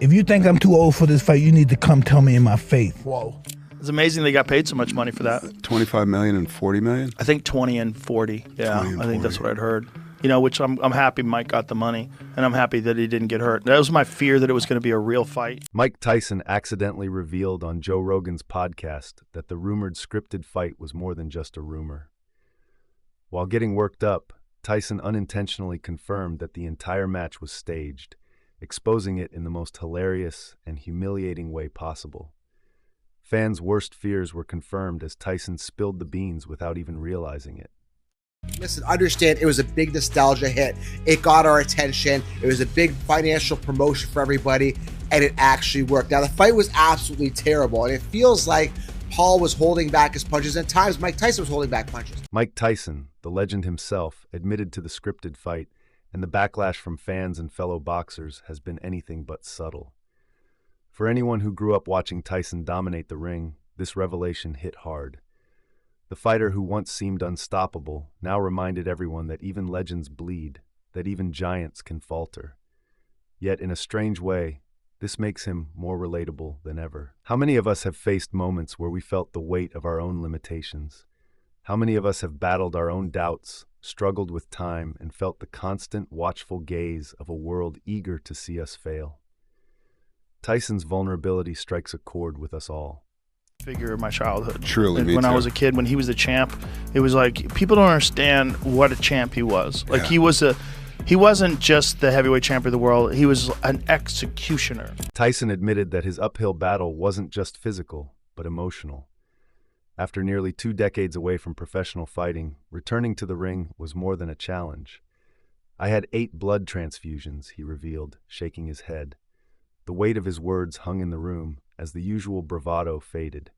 If you think I'm too old for this fight, you need to come tell me in my face. Whoa. It's amazing they got paid so much money for that. 25 million and 40 million? I think 20 and 40. Yeah, 20 and I think that's 40. what I'd heard. You know, which I'm happy Mike got the money, and I'm happy that he didn't get hurt. That was my fear, that it was going to be a real fight. Mike Tyson accidentally revealed on Joe Rogan's podcast that the rumored scripted fight was more than just a rumor. While getting worked up, Tyson unintentionally confirmed that the entire match was staged, exposing it in the most hilarious and humiliating way possible. Fans' worst fears were confirmed as Tyson spilled the beans without even realizing it. Listen, understand it was a big nostalgia hit. It got our attention. It was a big financial promotion for everybody, and it actually worked. Now, the fight was absolutely terrible, and it feels like Paul was holding back his punches, and at times Mike Tyson was holding back punches. Mike Tyson, the legend himself, admitted to the scripted fight, and the backlash from fans and fellow boxers has been anything but subtle. For anyone who grew up watching Tyson dominate the ring, this revelation hit hard. The fighter who once seemed unstoppable now reminded everyone that even legends bleed, that even giants can falter. Yet, in a strange way, this makes him more relatable than ever. How many of us have faced moments where we felt the weight of our own limitations? How many of us have battled our own doubts, struggled with time, and felt the constant, watchful gaze of a world eager to see us fail? Tyson's vulnerability strikes a chord with us all. Figure of my childhood. Truly, me when too. I was a kid, when he was the champ, it was like people don't understand what a champ he was. Like he wasn't just the heavyweight champion of the world. He was an executioner. Tyson admitted that his uphill battle wasn't just physical, but emotional. After nearly 2 decades away from professional fighting, returning to the ring was more than a challenge. I had 8 blood transfusions, he revealed, shaking his head. The weight of his words hung in the room as the usual bravado faded.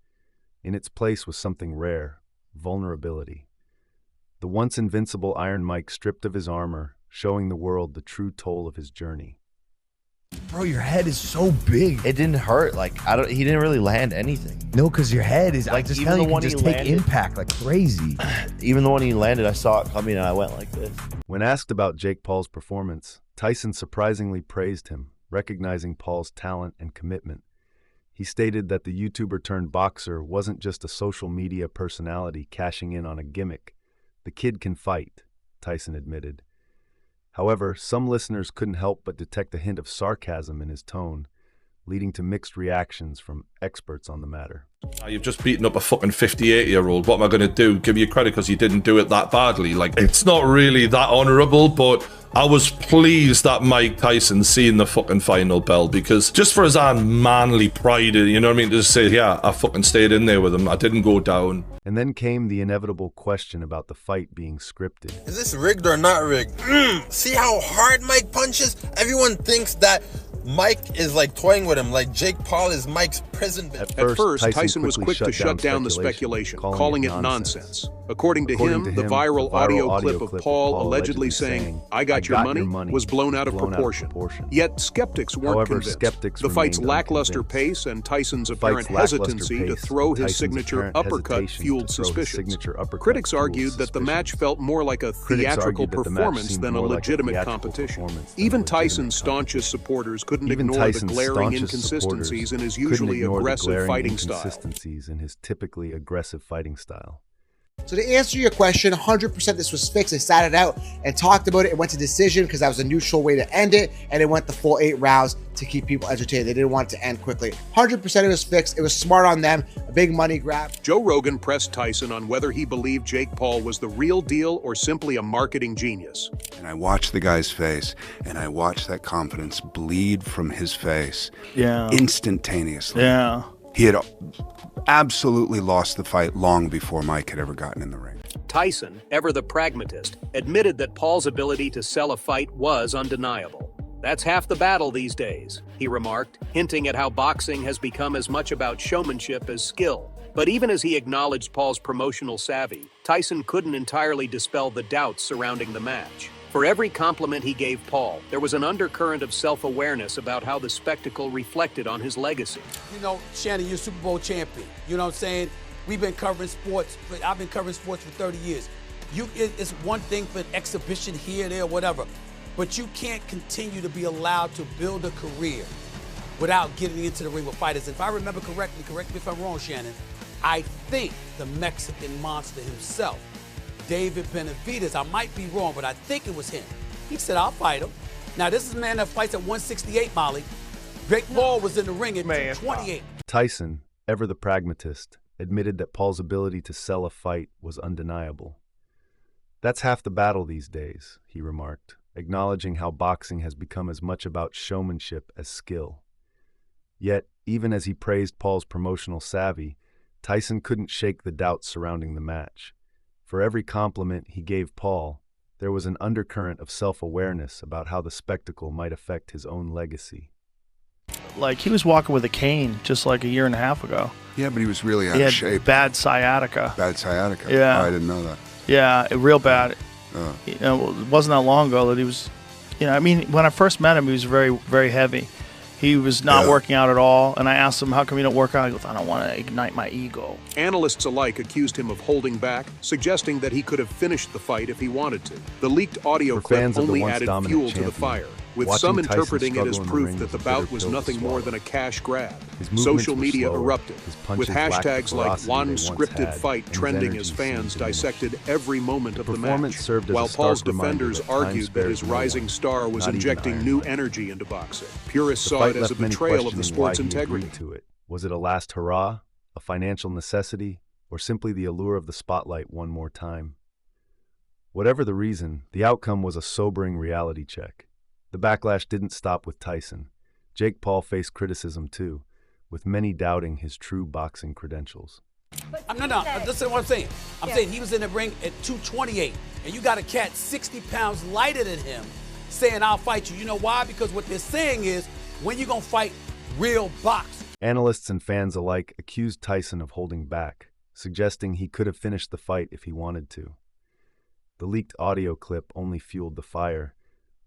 In its place was something rare, vulnerability. The once invincible Iron Mike stripped of his armor, showing the world the true toll of his journey. Bro, your head is so big. It didn't hurt. Like he didn't really land anything. No, because your head is Like, I just even tell the you, one can just he take landed- impact like crazy. Even the one he landed, I saw it coming and I went like this. When asked about Jake Paul's performance, Tyson surprisingly praised him, recognizing Paul's talent and commitment. He stated that the YouTuber-turned-boxer wasn't just a social media personality cashing in on a gimmick. The kid can fight, Tyson admitted. However, some listeners couldn't help but detect a hint of sarcasm in his tone, leading to mixed reactions from experts on the matter. You've just beaten up a fucking 58-year-old. What am I going to do? Give you credit because you didn't do it that badly? Like, it's not really that honourable, but I was pleased that Mike Tyson seen the fucking final bell, because just for his own manly pride, you know what I mean, to just say, yeah, I fucking stayed in there with him. I didn't go down. And then came the inevitable question about the fight being scripted. Is this rigged or not rigged? See how hard Mike punches? Everyone thinks that Mike is like toying with him, like Jake Paul is Mike's prison bitch. At first, Tyson was quick to shut down the speculation, calling it nonsense. According to him, the viral audio clip of Paul allegedly saying, "I got your money," was blown out of proportion. Yet skeptics weren't convinced. The fight's lackluster pace and Tyson's apparent hesitancy to throw his signature uppercut fueled suspicions. Critics argued that the match felt more like a theatrical performance than a legitimate competition. Even Tyson's staunchest supporters couldn't ignore the glaring inconsistencies in his usually aggressive fighting style. typically aggressive fighting style. So to answer your question, 100% this was fixed. They sat it out and talked about it. It went to decision because that was a neutral way to end it, and it went the full 8 rounds to keep people entertained. They didn't want it to end quickly. 100% it was fixed. It was smart on them, a big money grab. Joe Rogan pressed Tyson on whether he believed Jake Paul was the real deal or simply a marketing genius. And I watched the guy's face, and I watched that confidence bleed from his face instantaneously. Yeah. He had absolutely lost the fight long before Mike had ever gotten in the ring. Tyson, ever the pragmatist, admitted that Paul's ability to sell a fight was undeniable. That's half the battle these days, he remarked, hinting at how boxing has become as much about showmanship as skill. But even as he acknowledged Paul's promotional savvy, Tyson couldn't entirely dispel the doubts surrounding the match. For every compliment he gave Paul, there was an undercurrent of self-awareness about how the spectacle reflected on his legacy. You know, Shannon, you're Super Bowl champion. You know what I'm saying? We've been covering sports, I've been covering sports for 30 years. It's one thing for an exhibition here, there, whatever, but you can't continue to be allowed to build a career without getting into the ring with fighters. If I remember correctly, correct me if I'm wrong, Shannon, I think the Mexican monster himself, David Benavidez, I might be wrong, but I think it was him. He said, I'll fight him. Now, this is a man that fights at 168, Molly. Jake Paul was in the ring at 228. Tyson, ever the pragmatist, admitted that Paul's ability to sell a fight was undeniable. That's half the battle these days, he remarked, acknowledging how boxing has become as much about showmanship as skill. Yet, even as he praised Paul's promotional savvy, Tyson couldn't shake the doubts surrounding the match. For every compliment he gave Paul, there was an undercurrent of self-awareness about how the spectacle might affect his own legacy. Like, he was walking with a cane just like a year and a halit ago. Yeah, but he was really out of shape. Bad sciatica. Bad sciatica? Yeah. Oh, I didn't know that. Yeah, real bad. You know, it wasn't that long ago that he was, you know, I mean, when I first met him, he was very, very heavy. He was not working out at all, and I asked him, how come you don't work out? He goes, I don't want to ignite my ego. Analysts alike accused him of holding back, suggesting that he could have finished the fight if he wanted to. The leaked audio clip only added fuel to the fire, with some interpreting it as proof that the bout was nothing more than a cash grab. Social media erupted, with hashtags like #OneScriptedFight trending as fans dissected every moment of the match, while Paul's defenders argued that his rising star was injecting new energy into boxing. Purists saw it as a betrayal of the sport's integrity. Was it a last hurrah, a financial necessity, or simply the allure of the spotlight one more time? Whatever the reason, the outcome was a sobering reality check. The backlash didn't stop with Tyson. Jake Paul faced criticism too, with many doubting his true boxing credentials. No, listen to what I'm saying. I'm saying he was in the ring at 228, and you got a cat 60 pounds lighter than him saying, I'll fight you. You know why? Because what they're saying is, when you going to fight real boxers? Analysts and fans alike accused Tyson of holding back, suggesting he could have finished the fight if he wanted to. The leaked audio clip only fueled the fire,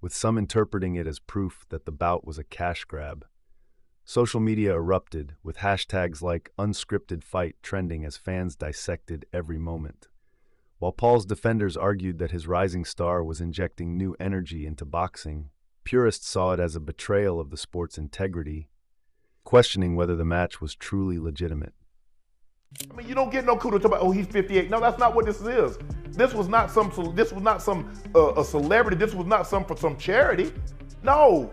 with some interpreting it as proof that the bout was a cash grab. Social media erupted, with hashtags like #UnscriptedFight trending as fans dissected every moment. While Paul's defenders argued that his rising star was injecting new energy into boxing, purists saw it as a betrayal of the sport's integrity, questioning whether the match was truly legitimate. I mean, you don't get no kudos about, oh, he's 58. No, that's not what this is. This was not some a celebrity. This was not for some charity. No.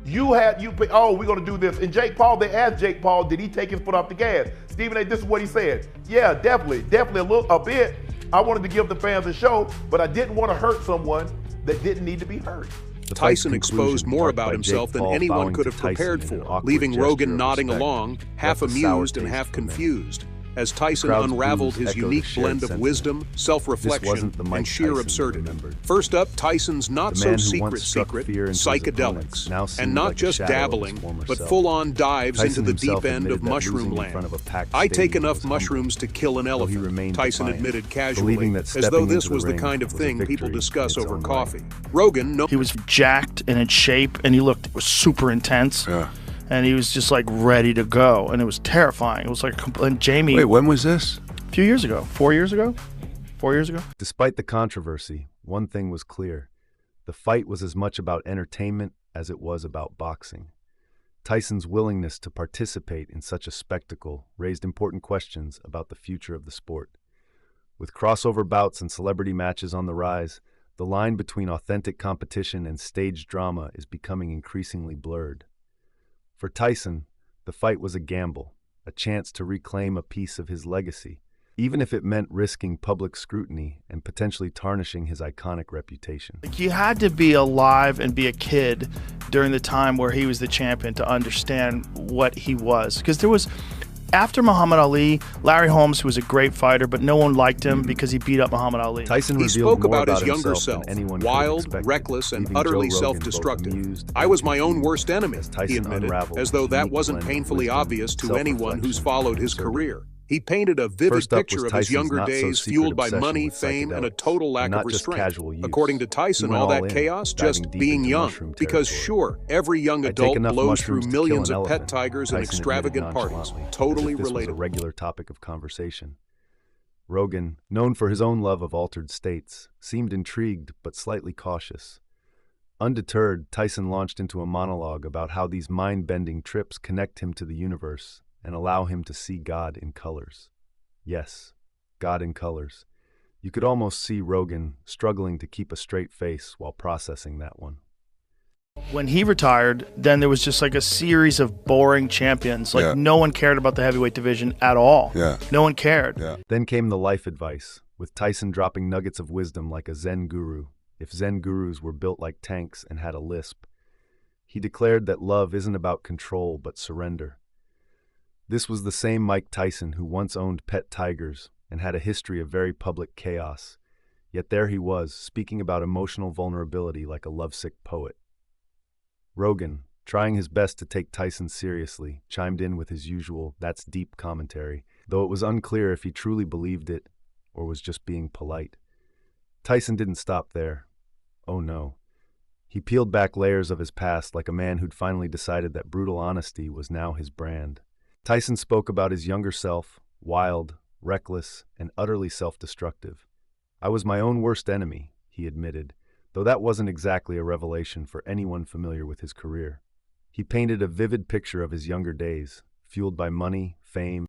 We're gonna do this. And Jake Paul, they asked Jake Paul, did he take his foot off the gas? Stephen A., this is what he said. Yeah, definitely a bit. I wanted to give the fans a show, but I didn't want to hurt someone that didn't need to be hurt. Tyson exposed more about himself than anyone could have prepared for, leaving Rogan nodding along, half amused and half confused, as Tyson unraveled his unique blend of wisdom, self-reflection, and sheer absurdity. First up, Tyson's not-so-secret secret, psychedelics, and not just dabbling, but full-on dives into the deep end of mushroom land. I take enough mushrooms to kill an elephant, Tyson admitted casually, as though this was the kind of thing people discuss over coffee. Rogan, he was jacked and in shape, and he looked super intense. Yeah. And he was just like ready to go, and it was terrifying. It was like, and Jamie. Wait, when was this? A few years ago. 4 years ago? 4 years ago? Despite the controversy, one thing was clear. The fight was as much about entertainment as it was about boxing. Tyson's willingness to participate in such a spectacle raised important questions about the future of the sport. With crossover bouts and celebrity matches on the rise, the line between authentic competition and staged drama is becoming increasingly blurred. For Tyson, the fight was a gamble, a chance to reclaim a piece of his legacy, even if it meant risking public scrutiny and potentially tarnishing his iconic reputation. You had to be alive and be a kid during the time where he was the champion to understand what he was. Because there was, after Muhammad Ali, Larry Holmes, who was a great fighter, but no one liked him because he beat up Muhammad Ali. Tyson he spoke about his younger self, wild, reckless, and utterly self-destructive. I was my own worst enemy, he admitted, as though that wasn't painfully obvious to anyone who's followed his career. He painted a vivid picture of his younger days fueled by money, fame, and a total lack of restraint. According to Tyson, all that chaos, just being young. Because sure, every young adult blows through millions of pet tigers and extravagant parties. Totally relatable. This was a regular topic of conversation. Rogan, known for his own love of altered states, seemed intrigued but slightly cautious. Undeterred, Tyson launched into a monologue about how these mind-bending trips connect him to the universe and allow him to see God in colors. Yes, God in colors. You could almost see Rogan struggling to keep a straight face while processing that one. When he retired, then there was just like a series of boring champions. Like no one cared about the heavyweight division at all. No one cared. Then came the life advice, with Tyson dropping nuggets of wisdom like a Zen guru, if Zen gurus were built like tanks and had a lisp. He declared that love isn't about control but surrender. This was the same Mike Tyson who once owned pet tigers and had a history of very public chaos. Yet there he was, speaking about emotional vulnerability like a lovesick poet. Rogan, trying his best to take Tyson seriously, chimed in with his usual "that's deep" commentary, though it was unclear if he truly believed it or was just being polite. Tyson didn't stop there. Oh no. He peeled back layers of his past like a man who'd finally decided that brutal honesty was now his brand. Tyson spoke about his younger self, wild, reckless, and utterly self-destructive. "I was my own worst enemy," he admitted, though that wasn't exactly a revelation for anyone familiar with his career. He painted a vivid picture of his younger days, fueled by money, fame,